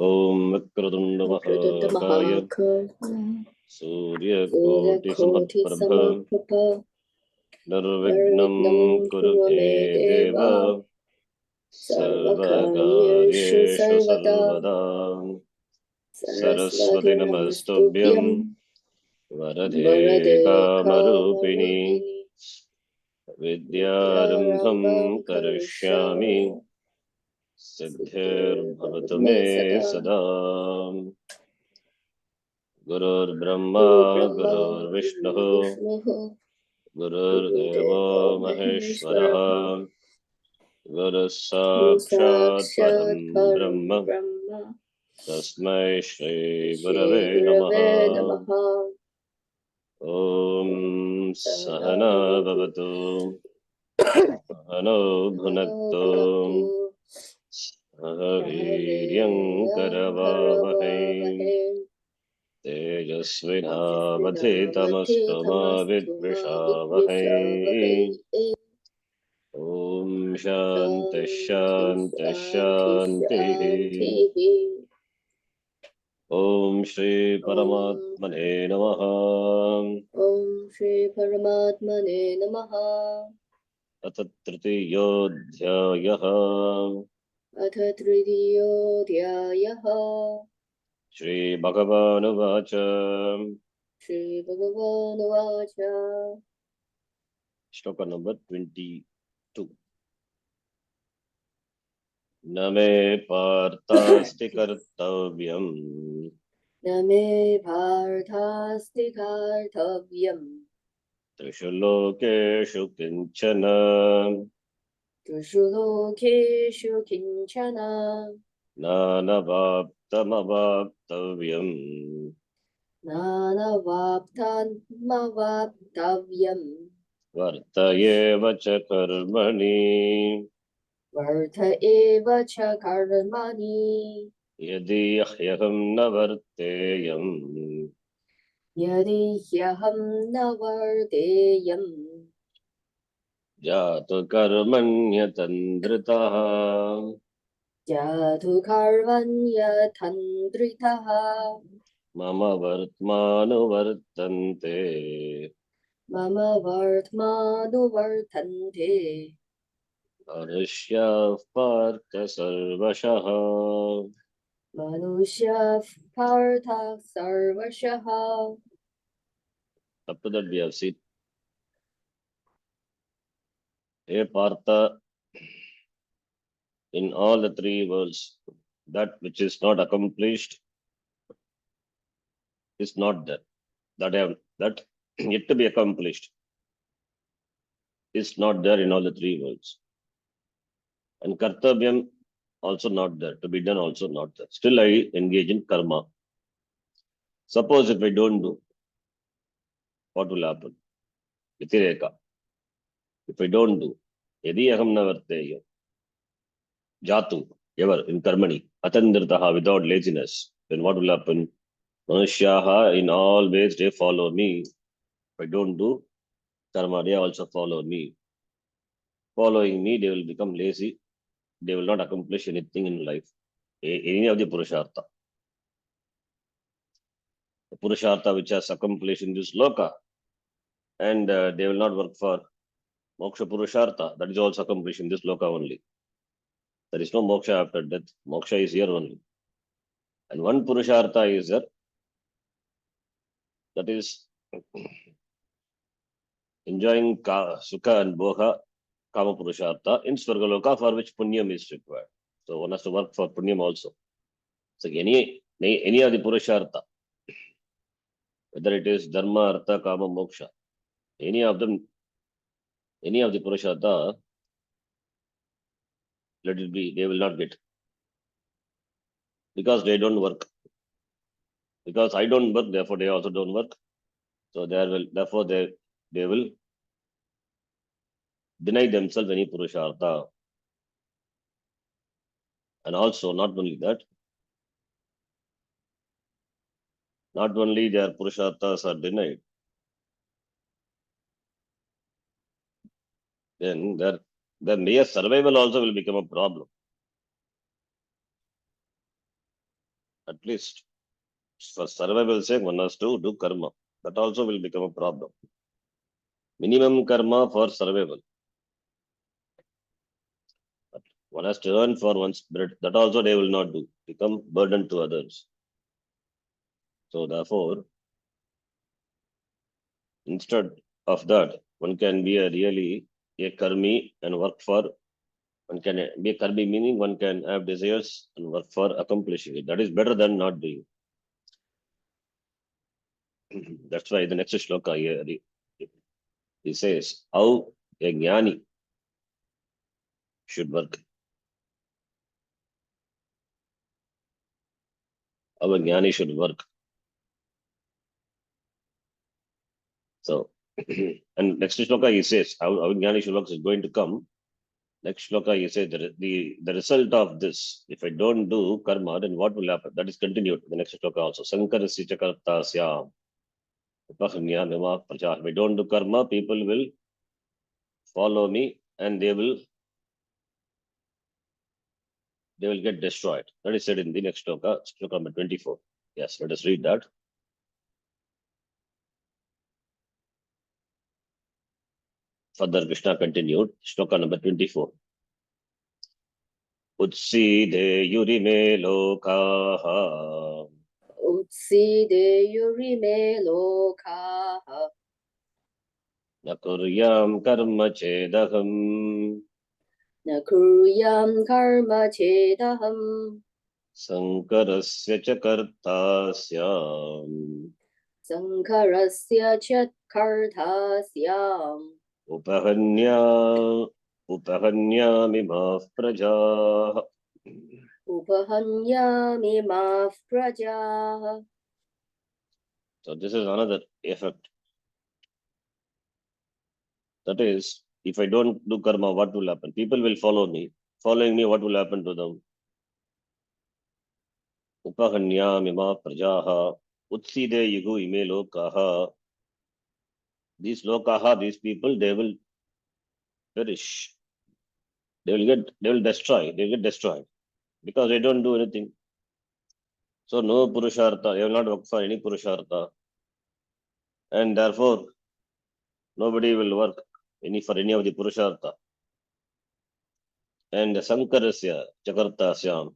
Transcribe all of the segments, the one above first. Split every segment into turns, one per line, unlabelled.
Om Vakratunda Mahakaya Surya Koti Samabhava Nirvignam Kurume Deva Sarvakaryeshu Sarvada Saraswati Namastubhyam Varade Kamarupini Vidyarambham Karishyami Siddhir Bhavatu Me Sadam Gurur Brahma Gurur Vishnu Gurur Deva Maheshwaraha Guru Sakshat Param Brahma Tasmai Shri Gurave Namaha Om Sahana Bhavatu Sahano Bhunaktu Sahaviryam Karavavahai Tejasvinavadhitamastu ma vidvishavahai Om Shanti Shanti Shanti Om Shri Paramatmane Namaha
Om Shri Paramatmane Namaha
Atha Tritiyodhyayaha
Atha Tridiyodhyayaha
Shri Bhagavanu Vacha
Shri Bhagavanu Vacha
Shloka number 22 Name Parthasti Kartavyam
Name Bhartasti Kartavyam
Trishu Lokeshu Kinchana
Trishu Lokeshu Kinchana
Nanavaptamavaptavyam
Nanavaptanmavaptavyam
Vartayeva cha karmani
Vartha eva cha karmani
Yadi ahyaham navarteyam
Yadi hyaham navardeyam
Jatu karmanyatandritaha
Jatu karmanya tandritaha
Mama vartmanu vartante
Mama vartmanu vartante
Anushya partha sarvashaha
Manushya partha sarvashaha.
Up to that we have seen. Hey Partha, in all the three worlds, that which is not accomplished is not there. That yet to be accomplished is not there in all the three worlds. And kartavyam also not there, to be done also not there. Still I engage in karma. Suppose if I don't do, what will happen? Vitireka. If I don't do, yadi aham navarteya, jatu, ever in karmani, atandritaha, without laziness, then what will happen? Manusyaha, in all ways they follow me. If I don't do karma, they also follow me. Following me, they will become lazy. They will not accomplish anything in life. Any of the Purushartha. The Purushartha which has accomplished in this loka, and they will not work for Moksha Purushartha. That is also accomplished in this loka only. There is no moksha after death. Moksha is here only. And one Purushartha is there. That is enjoying Sukha and Bhoga, Kama Purushartha in Swargaloka, for which Punyam is required. So one has to work for Punyam also. So any of the Purushartha, whether it is Dharma, Artha, Kama, Moksha, any of them, any of the Purushartha, let it be, they will not get. Because they don't work. Because I don't work, therefore they also don't work. So therefore they will deny themselves any Purushartha. And also, not only that, not only their Purusharthas are denied, then their mere survival also will become a problem. At least for survival's sake, one has to do karma. That also will become a problem. Minimum karma for survival. One has to earn for one's bread. That also they will not do. Become burden to others. So therefore, instead of that, one can be a really a karmi and work for. One can be a karmi, meaning one can have desires and work for accomplishing it. That is better than not doing. That's why the next shloka here he says how a jnani should work. How a jnani should work. So, and next shloka he says how a jnani should work is going to come. Next shloka he says the result of this, if I don't do karma, then what will happen? That is continued. The next shloka also. Sankarasya chakartasya upahanya mima praja. If I don't do karma, people will follow me and they will get destroyed. That is said in the next shloka, shloka number 24. Yes, let us read that. Further, Krishna continued, shloka number 24. Utsideyurime lokaha
Utsideyurime lokaha
na kuryam karma chedaham
na kuryam karma chedaham
sankarasya cha kartasyam
sankarasya chat kartasyam
upahanya upahanyamimah prajah.
upahanyami maf prajaha.
So this is another effect. That is, if I don't do karma, what will happen? People will follow me. Following me, what will happen to them? Upahanyamima prajaha utside yugu ime lokaha. These lokaha, these people, they will perish. They will destroy. They will get destroyed because they don't do anything. So no purushartha. They will not work for any purushartha, and therefore nobody will work for any of the purushartha. And sankarasya chakartasyam.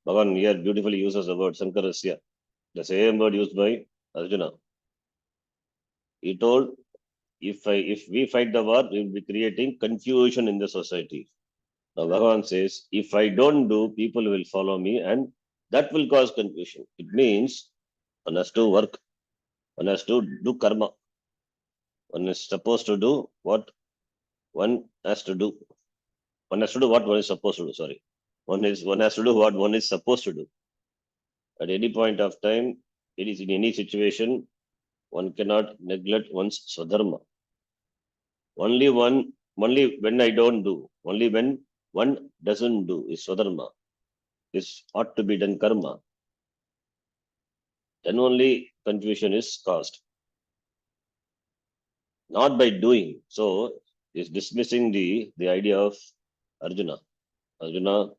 Bhagavan here beautifully uses the word sankarasya. The same word used by Arjuna. He told, if we fight the war, we will be creating confusion in the society. Now Bhagavan says, if I don't do, people will follow me and that will cause confusion. It means one has to work, one has to do karma. One is supposed to do what one has to do. One has to do what one is supposed to do, sorry. One has to do what one is supposed to do. At any point of time, it is in any situation, one cannot neglect one's swadharma. Only when I don't do, only when one doesn't do is swadharma, is ought to be done karma, then only confusion is caused. Not by doing. So is dismissing the idea of Arjuna. Arjuna,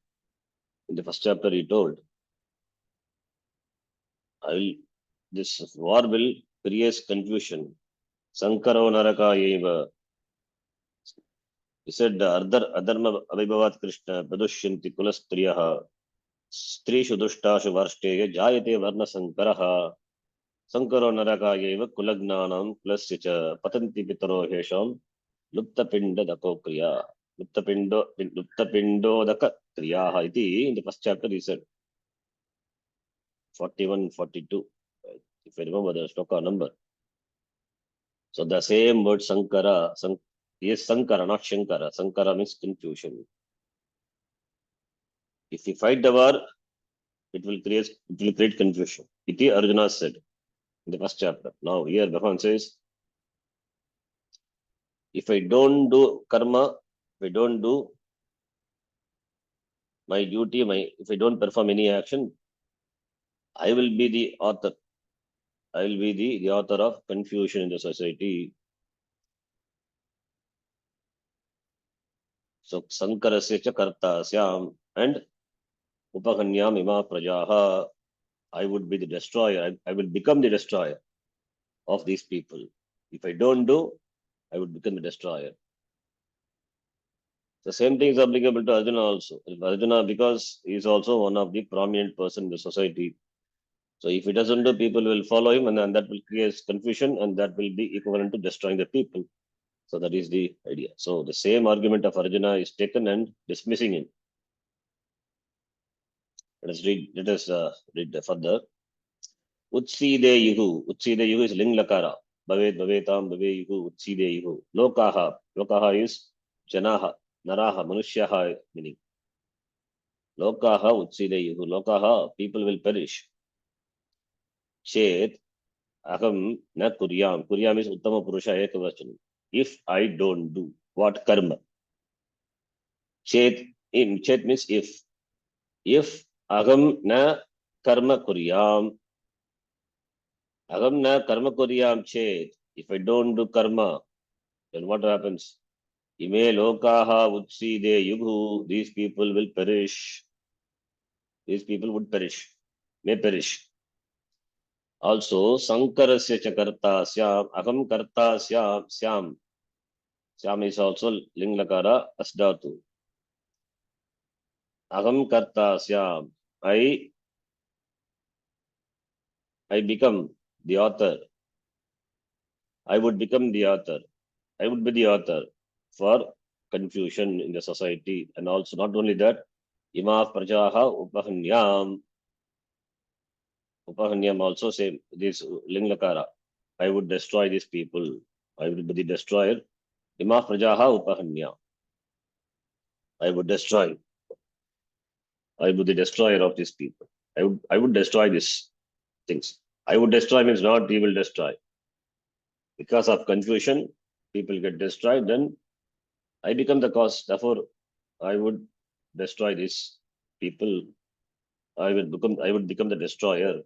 in the first chapter, he told, this war will create confusion. Sankaro naraka eva. He said, Adharma abhibhavat Krishna pradushyanti kulastriyaha strishu dushtashu varsteya jayate varna sankaraha sankaro narakayeva kulagnanam plusya cha patanti pitaro hesham luptapindo dako kriya luptapindo daka kriyaha iti. In the first chapter he said 41 42, if I remember the shloka number. So the same word sankara, yes, sankara, not shankara. Sankara means confusion. If we fight the war, it will create confusion. Iti Arjuna said in the first chapter. Now here Bhagavan says, if I don't do karma, if I don't do my duty, if I don't perform any action, I will be the author. I will be the author of confusion in the society. So sankarasya cha kartasyam and upahanyam ima prajaha. I would be the destroyer. I will become the destroyer of these people. If I don't do, I would become the destroyer. The same thing is applicable to Arjuna also. If Arjuna, because he is also one of the prominent person in the society. So if he doesn't do, people will follow him, and then that will create confusion, and that will be equivalent to destroying the people. So that is the idea. So the same argument of Arjuna is taken and dismissing him. Let us read further. Utside yuhu. Utside yuhu is ling lakara. Bhavet bhavetam bhave yuhu. Utside yuhu. Lokaha. Lokaha is janaha. Naraha. Manushyaha meaning. Lokaha utside yuhu. Lokaha, people will perish. Chet aham na kuryam. Kuryam is uttama purusha ekavachanam. If I don't do what karma. Chet means if. If aham na karma kuryam. Aham na karma kuryam chet. If I don't do karma, then what happens? Ime lokaha utside yughu. These people will perish. These people would perish. May perish. Also, sankarasya cha karta syam. Aham karta syam. Syam is also ling lakara asdatu. Aham karta syam. I become the author. I would become the author. I would be the author for confusion in the society. And also not only that, ima prajaha upahanyam. Upahanyam also same. This linglakara. I would destroy these people. I would be the destroyer. Ima prajaha upahanyam. I would destroy. I would be the destroyer of these people. I would destroy these things. I would destroy means not he will destroy. Because of confusion, people get destroyed, then I become the cause. Therefore, I would destroy these people. I would become the destroyer.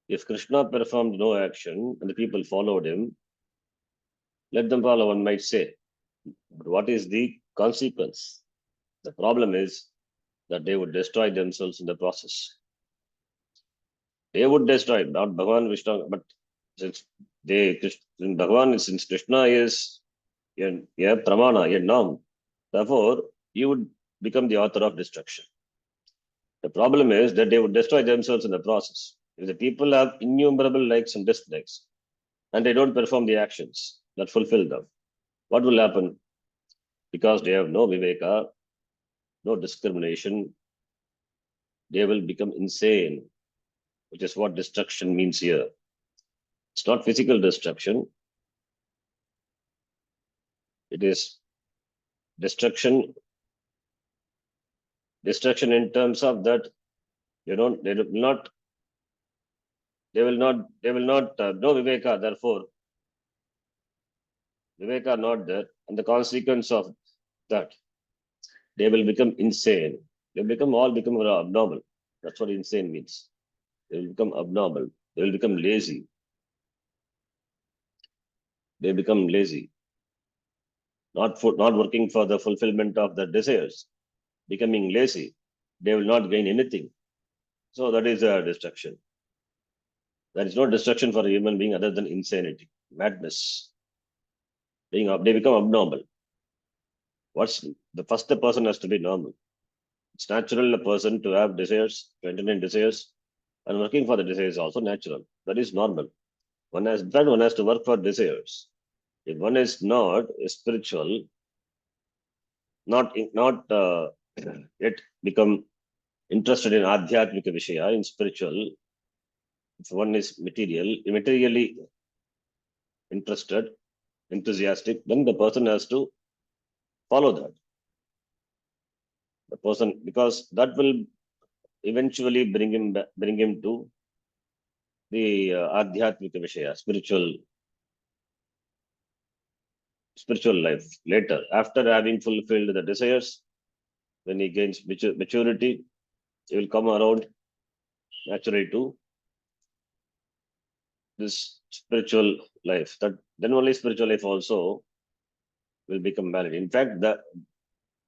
If Krishna performed no action and the people followed him, let them follow, one might say. But what is the consequence? The problem is that they would destroy themselves in the process. They would destroy, not Bhagavan Vishnu, but since since Krishna is a pramana, a norm, therefore, you would become the author of destruction. The problem is that they would destroy themselves in the process. If the people have innumerable likes and dislikes, and they don't perform the actions that fulfill them, what will happen? Because they have no viveka, no discrimination, they will become insane, which is what destruction means here. It's not physical destruction, it is destruction in terms of that no viveka, therefore viveka not there, and the consequence of that, they will become insane. All become abnormal. That's what insane means. They will become abnormal. They will become lazy. They become lazy. Not working for the fulfillment of their desires. Becoming lazy. They will not gain anything. So that is a destruction. There is no destruction for a human being other than insanity, madness. They become abnormal. What's the first person has to be normal. It's natural a person to have desires, to entertain desires, and working for the desires is also natural. That is normal. One has to work for desires. If one is not spiritual, not yet become interested in adhyatmika vishaya, in spiritual, if one is materially interested, enthusiastic, then the person has to follow that. The person, because that will eventually bring him to the adhyatmika vishaya, spiritual life later. After having fulfilled the desires, when he gains maturity, he will come around naturally to this spiritual life. That then only spiritual life also will become valid. In fact, the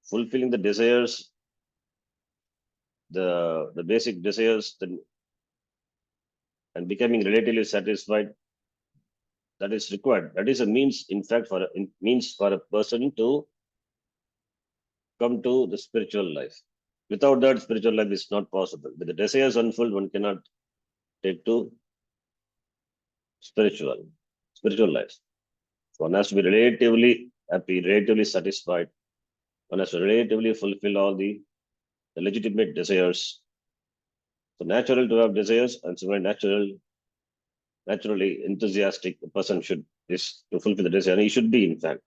fulfilling the desires, the basic desires, and becoming relatively satisfied, that is required. That is a means, in fact, means for a person to come to the spiritual life. Without that, spiritual life is not possible. With the desires unfulfilled, one cannot take to spiritual life. One has to be relatively happy, relatively satisfied. One has to relatively fulfill all the legitimate desires. So natural to have desires, and so naturally enthusiastic the person should is to fulfill the desire. And he should be, in fact.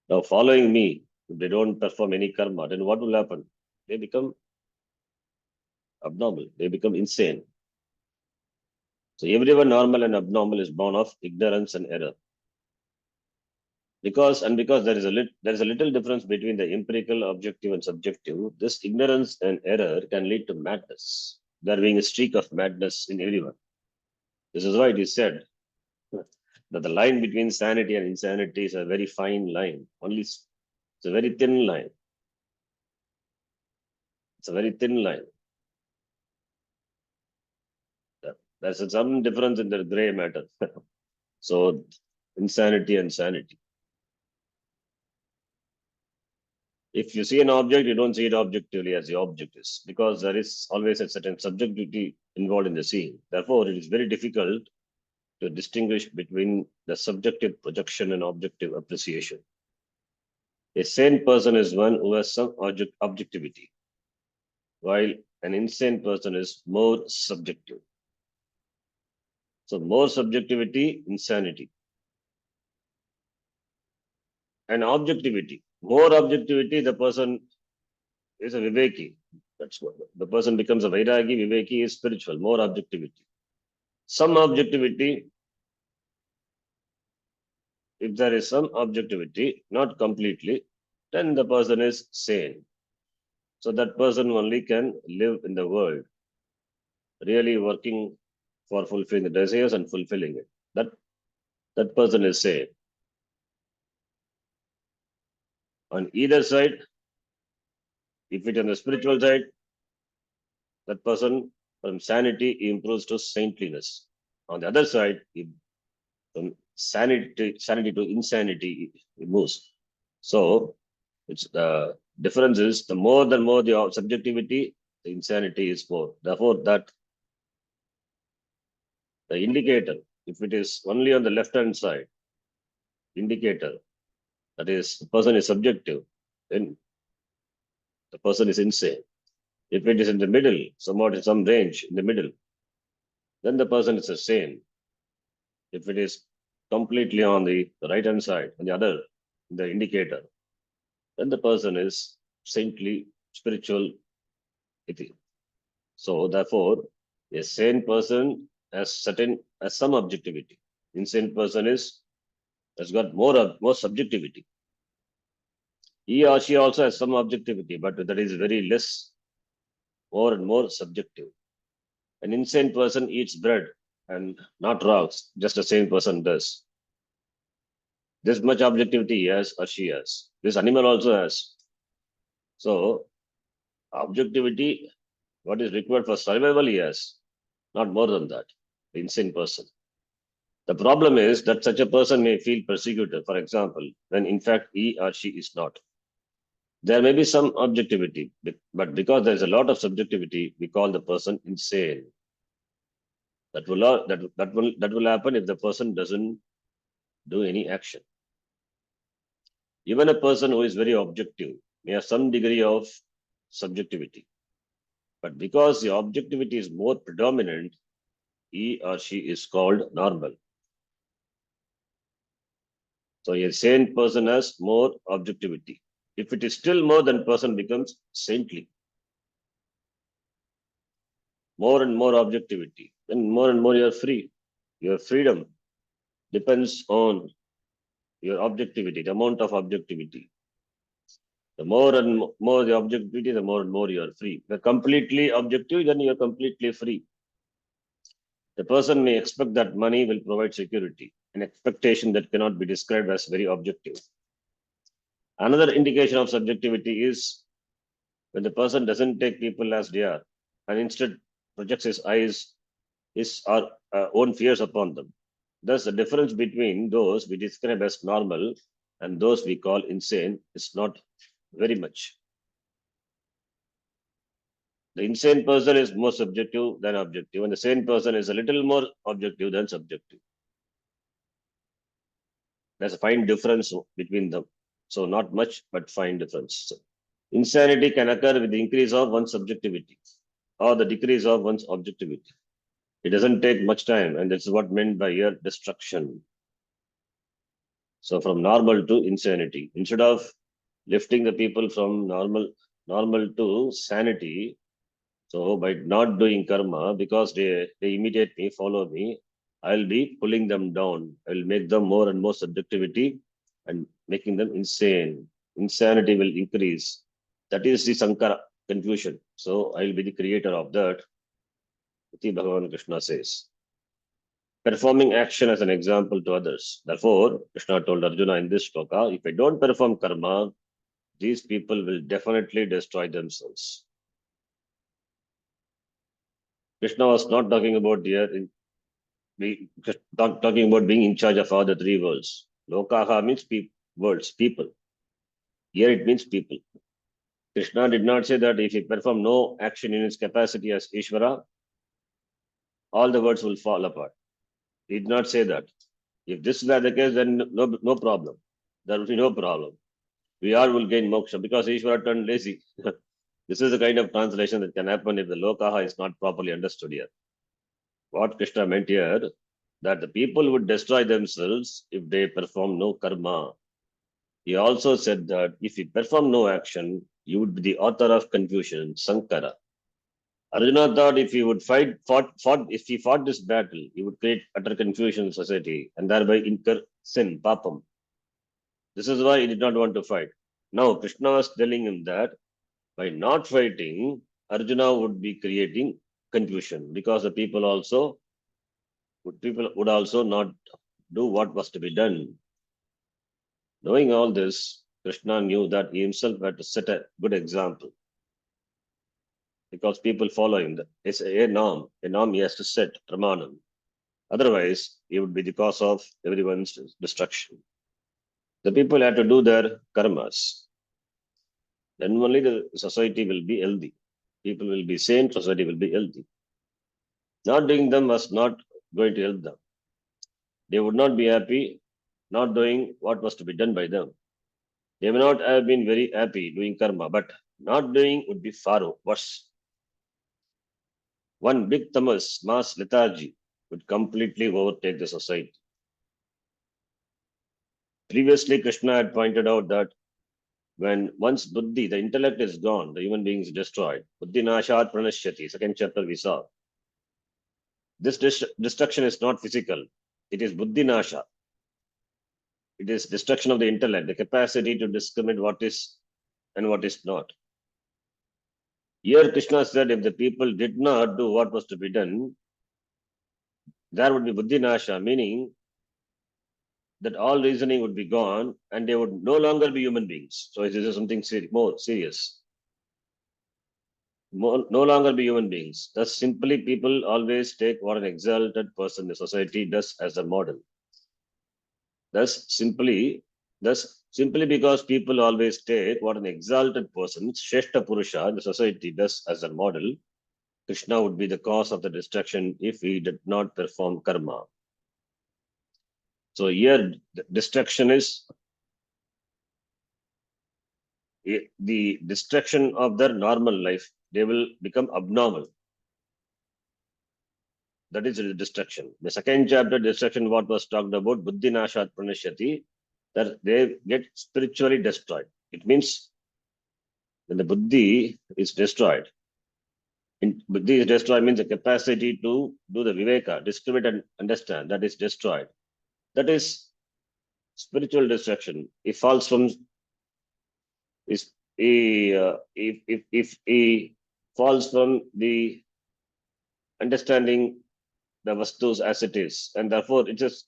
Now, following me, if they don't perform any karma, then what will happen? They become abnormal. They become insane. So everyone normal and abnormal is born of ignorance and error. Because there is a little difference between the empirical, objective, and subjective. This ignorance and error can lead to madness. There being a streak of madness in everyone. This is why it is said that the line between sanity and insanity is a very fine line. It's a very thin line. It's a very thin line. There's some difference in the gray matter. So insanity and sanity. If you see an object, you don't see it objectively as the object is, because there is always a certain subjectivity involved in the seeing. Therefore, it is very difficult to distinguish between the subjective projection and objective appreciation. A sane person is one who has some objectivity, while an insane person is more subjective. So more subjectivity, insanity. And objectivity. More objectivity, the person is a viveki. That's what the person becomes a vairagi. Viveki is spiritual, more objectivity. Some objectivity, if there is some objectivity, not completely, then the person is sane. So that person only can live in the world, really working for fulfilling the desires and fulfilling it. That person is sane. On either side, if it is on the spiritual side, that person from sanity improves to saintliness. On the other side, from sanity to insanity it moves. So it's the difference is the more the subjectivity, the insanity is more. Therefore, that the indicator, if it is only on the left hand side, indicator, that is the person is subjective, then the person is insane. If it is in the middle, somewhat in some range in the middle, then the person is a sane. If it is completely on the right hand side, on the other, the indicator, then the person is saintly, spiritual. So therefore, a sane person has some objectivity. Insane person has got more subjectivity. He or she also has some objectivity, but that is very less, more and more subjective. An insane person eats bread and not rocks, just the same person does. This much objectivity he has or she has. This animal also has. So, objectivity, what is required for survival, he has. Not more than that. The insane person. The problem is that such a person may feel persecuted, for example, when in fact he or she is not. There may be some objectivity, but because there is a lot of subjectivity, we call the person insane. That will happen if the person doesn't do any action. Even a person who is very objective may have some degree of subjectivity. But because the objectivity is more predominant, he or she is called normal. So a sane person has more objectivity. If it is still more, then person becomes saintly. More and more objectivity, then more and more you are free. Your freedom depends on your objectivity, the amount of objectivity. The more and more the objectivity, the more and more you are free. If you're completely objective, then you are completely free. The person may expect that money will provide security, an expectation that cannot be described as very objective. Another indication of subjectivity is when the person doesn't take people as they are and instead projects his eyes his or own fears upon them. Thus, the difference between those we describe as normal and those we call insane is not very much. The insane person is more subjective than objective, and the sane person is a little more objective than subjective. There's a fine difference between them. So, not much, but fine difference. So, insanity can occur with the increase of one's subjectivity or the decrease of one's objectivity. It doesn't take much time, and that's what meant by here destruction. So, from normal to insanity, instead of lifting the people from normal to sanity, so by not doing karma, because they imitate me, follow me, I'll be pulling them down. I'll make them more and more subjectivity and making them insane. Insanity will increase. That is the Sankara confusion. So I'll be the creator of that. Bhagavan Krishna says. Performing action as an example to others. Therefore, Krishna told Arjuna in this shloka, if I don't perform karma, these people will definitely destroy themselves. Krishna was not talking about here talking about being in charge of all the three worlds. Lokaha means worlds, people. Here it means people. Krishna did not say that if he perform no action in his capacity as Ishvara, all the worlds will fall apart. He did not say that. If this were the case, then no problem. There will be no problem. We all will gain moksha because Ishvara turned lazy. This is the kind of translation that can happen if the Lokaha is not properly understood here. What Krishna meant here, that the people would destroy themselves if they perform no karma. He also said that if you perform no action, you would be the author of confusion, Sankara. Arjuna thought if he would if he fought this battle, he would create utter confusion in society and thereby incur sin, papam. This is why he did not want to fight. Now Krishna was telling him that by not fighting, Arjuna would be creating confusion because the people would also not do what was to be done. Knowing all this, Krishna knew that he himself had to set a good example because people follow him. It's a norm he has to set, pramanam. Otherwise, he would be the cause of everyone's destruction. The people had to do their karmas. Then only the society will be healthy. People will be sane, society will be healthy. Not doing them was not going to help them. They would not be happy not doing what was to be done by them. They may not have been very happy doing karma, but not doing would be far worse. One big tamas, mass lethargy, would completely overtake the society. Previously, Krishna had pointed out that when once buddhi, the intellect is gone, the human being is destroyed. Buddhi nashat pranashyati, second chapter we saw. This destruction is not physical. It is buddhi nasha. It is destruction of the intellect, the capacity to discriminate what is and what is not. Here Krishna said if the people did not do what was to be done, there would be buddhi nasha, meaning that all reasoning would be gone and they would no longer be human beings. So it is something more serious. No longer be human beings. Thus, simply people always take what an exalted person in the society does as a model. Thus, simply because people always take what an exalted person, Shrestha Purusha, in the society does as a model, Krishna would be the cause of the destruction if he did not perform karma. So here, the destruction is the destruction of their normal life. They will become abnormal. That is the destruction. The second chapter, destruction, what was talked about, buddhi nashat pranashyati, that they get spiritually destroyed. It means when the buddhi is destroyed, buddhi is destroyed means the capacity to do the viveka, discriminate and understand, that is destroyed. That is spiritual destruction. It falls from if he falls from the understanding the vastus as it is, and therefore it is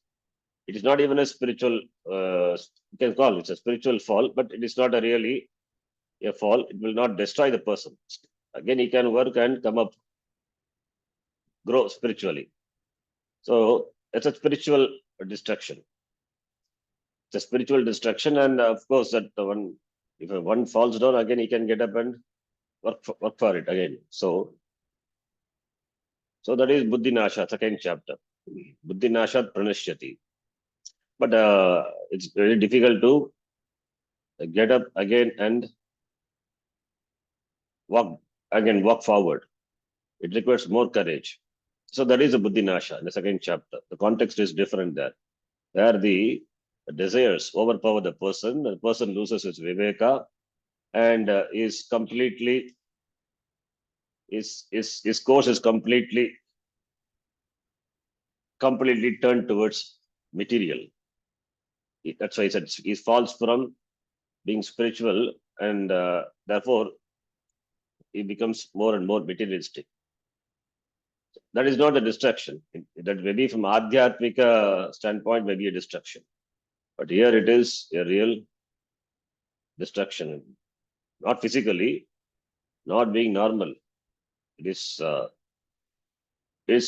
not even a spiritual. You can call it a spiritual fall, but it is not a really a fall. It will not destroy the person. Again, he can work and come up. grow spiritually. So it's a spiritual destruction. It's a spiritual destruction, and of course that one, if one falls down again, he can get up and work for it again. So that is Buddhi Nasha, second chapter. Buddhi Nasha Pranashyati. But it's very difficult to get up again and walk forward. It requires more courage. So that is a Buddhi Nasha in the second chapter. The context is different there. There the desires overpower the person loses his viveka and is completely, his course is completely turned towards material. That's why he said he falls from being spiritual, and therefore he becomes more and more materialistic. That is not a distraction. That maybe from Adhyatmika standpoint may be a distraction. But here it is a real destruction. Not physically, not being normal. It is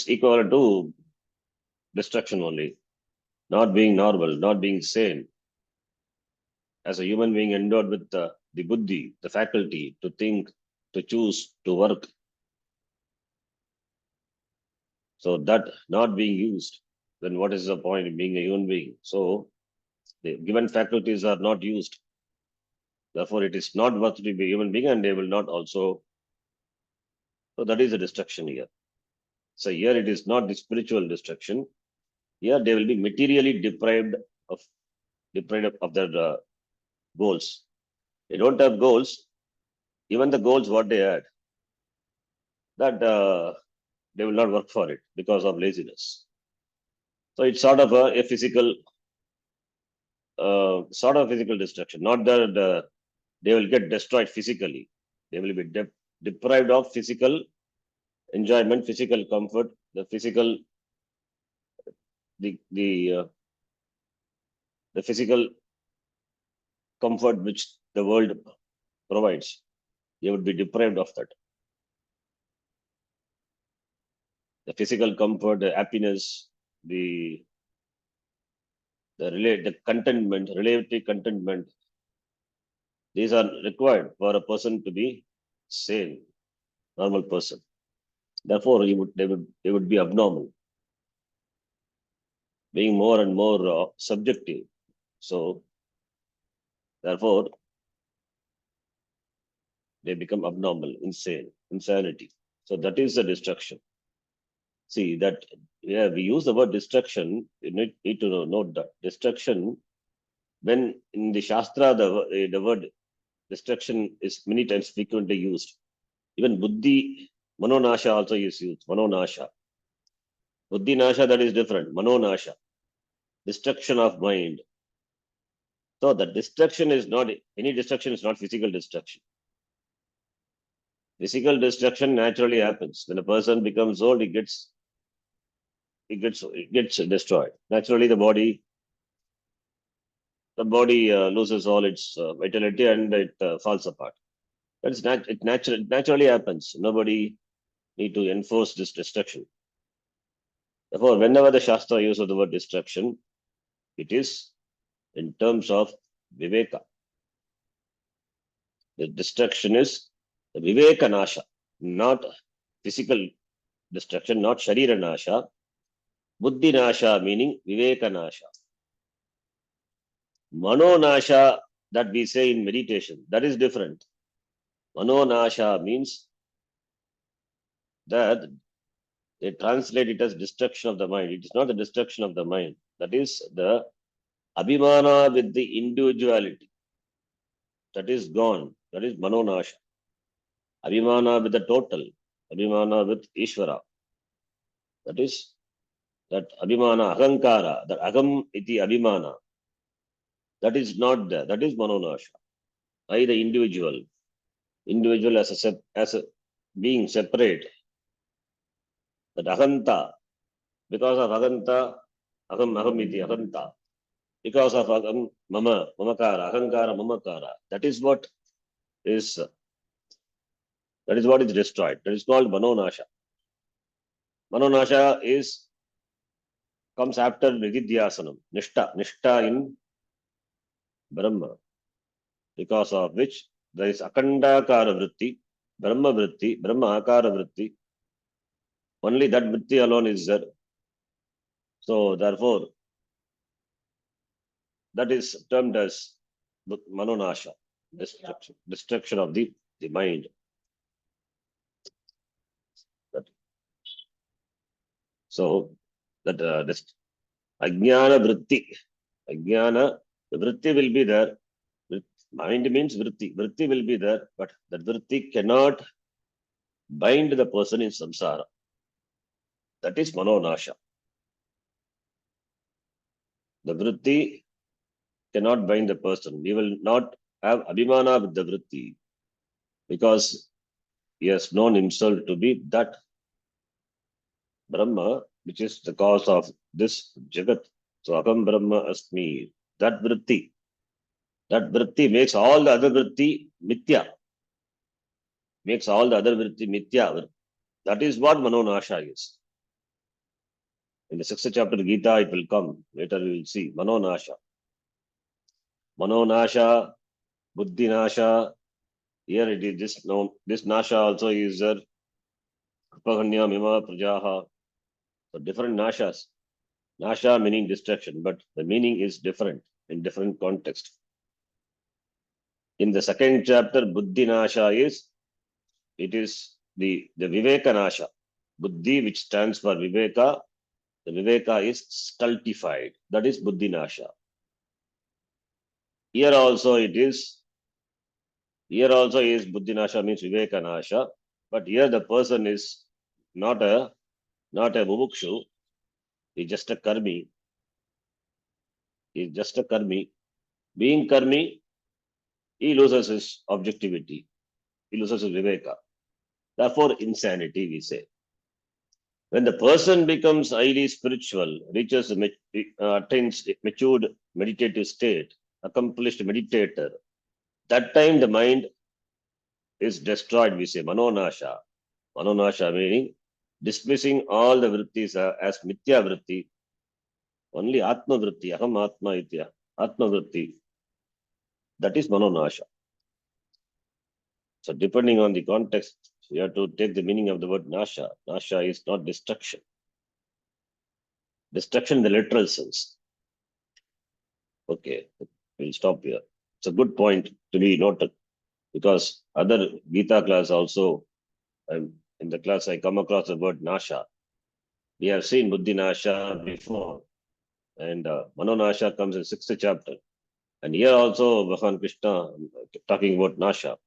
equal to destruction only. Not being normal, not being sane. As a human being endowed with the buddhi, the faculty to think, to choose, to work. So that not being used, then what is the point in being a human being? So the given faculties are not used. Therefore, it is not worth to be a human being, and they will not also. So that is a destruction here. So here it is not the spiritual destruction. Here they will be materially deprived of their goals. They don't have goals. Even the goals what they had, that they will not work for it because of laziness. So it's sort of a physical destruction. Not that they will get destroyed physically. They will be deprived of physical enjoyment, physical comfort, the physical the physical comfort which the world provides. They would be deprived of that. The physical comfort, the happiness, the contentment, relative contentment. These are required for a person to be sane, normal person. Therefore, they would be abnormal, being more and more subjective. So, therefore, they become abnormal, insanity. So that is the destruction. See that, yeah, we use the word destruction. You need to note that destruction. When in the Shastra, the word destruction is many times frequently used. Even Buddhi, Manonasha also is used. Manonasha. Buddhi Nasha, that is different. Manonasha. Destruction of mind. So the destruction is not, any destruction is not physical destruction. Physical destruction naturally happens. When a person becomes old, it gets destroyed. Naturally, the body loses all its vitality and it falls apart. It naturally happens. Nobody need to enforce this destruction. Therefore, whenever the Shastra uses the word destruction, it is in terms of Viveka. The destruction is the Viveka Nasha, not physical destruction, not Sharira Nasha. Buddhi Nasha meaning Viveka Nasha. Mano Nasha that we say in meditation, that is different. Mano Nasha means that they translate it as destruction of the mind. It is not the destruction of the mind. That is the Abhimana with the individuality. That is gone. That is Manonasha. Abhimana with the total. Abhimana with Ishvara. That is that Abhimana, Ahankara, that Agam iti Abhimana. That is not there. That is Manonasha. I, the individual. Individual as a being separate. That Ahanta. Because of Ahanta, Aham iti Ahanta. Because of Agam, Mamakara, Ahankara, Mamakara. That is what is destroyed. That is called Manonasha. Manonasha comes after Nididhyasanam, Nishta in Brahma, because of which there is Akandakara Vritti, Brahma Akara Vritti. Only that Vritti alone is there. So therefore, that is termed as Manonasha, destruction of the mind. So that Ajnana Vritti, Ajnana, the Vritti will be there. Mind means Vritti. Vritti will be there, but that Vritti cannot bind the person in samsara. That is Manonasha. The Vritti cannot bind the person. We will not have Abhimana with the Vritti because he has known himself to be that Brahma, which is the cause of this Jagat. So Aham Brahma Asmi. That Vritti makes all the other Vritti Mithya. Makes all the other Vritti Mithya. That is what Manonasha is. In the 6th chapter of Gita, it will come. Later we will see. Manonasha. Manonasha, Buddhinasha. Here it is this known. This Nasha also is there. Apahanya Mima Prajaha. So different Nashas. Nasha meaning destruction, but the meaning is different in different context. In the 2nd chapter, Buddhinasha it is the Viveka Nasha. Buddhi, which stands for Viveka, the Viveka is stultified. That is Buddhinasha. Here also is Buddhinasha means Viveka Nasha, but here the person is not a Mumukshu, he's just a Karmi. He's just a Karmi. Being Karmi, he loses his objectivity. He loses his Viveka. Therefore, insanity, we say. When the person becomes highly spiritual, attains matured meditative state, accomplished meditator, that time the mind is destroyed, we say, Manonasha. Manonasha meaning dismissing all the vrittis as Mithya vritti, only Atma vritti, Aham Atma Itya, Atma vritti. That is Manonasha. So depending on the context, you have to take the meaning of the word Nasha. Nasha is not destruction. Destruction in the literal sense. Okay, we'll stop here. It's a good point to be noted because other Gita class also, in the class I come across the word Nasha. We have seen Buddhi Nasha before, and Manonasha comes in 6th chapter. And here also Bhagavan Krishna talking about Nasha.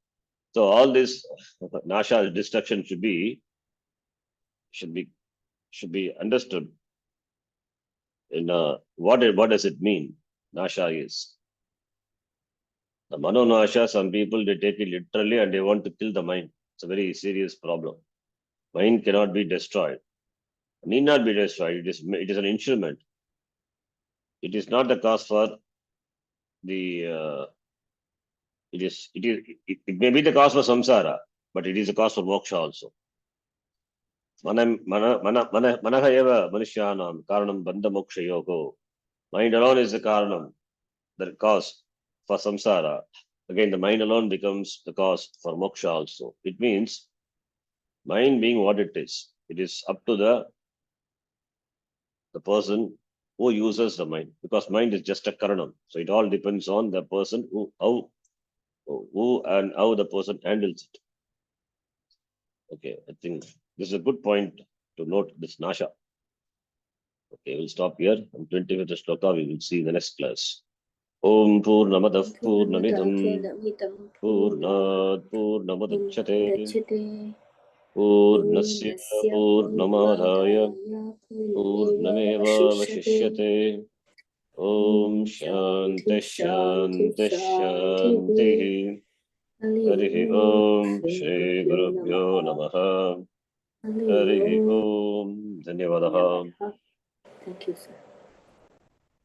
So all this Nasha destruction should be understood in what does it mean? Nasha is. The Manonasha, some people they take it literally and they want to kill the mind. It's a very serious problem. Mind cannot be destroyed. Need not be destroyed. It is an instrument. It is not the cause for the it may be the cause for samsara, but it is a cause for moksha also. Manaha eva manusyanam karanam bandha moksha yogo. Mind alone is the karanam, the cause for samsara. Again, the mind alone becomes the cause for moksha also. It means mind being what it is up to the person who uses the mind, because mind is just a karanam. So it all depends on the person who and how the person handles it. Okay, I think this is a good point to note this Nasha. Okay, we'll stop here. On 25th shloka, we will see in the next class. Om Purnamadav Purnamidam Purnat Purnamudachyate Purnasya Purnamadhaya Purnameva Vashishyate Om Shanti Shanti Shanti Harihi Om Shri Gurubhyo Namaha Harihi Om Dhanyavadaha.
Thank you, sir.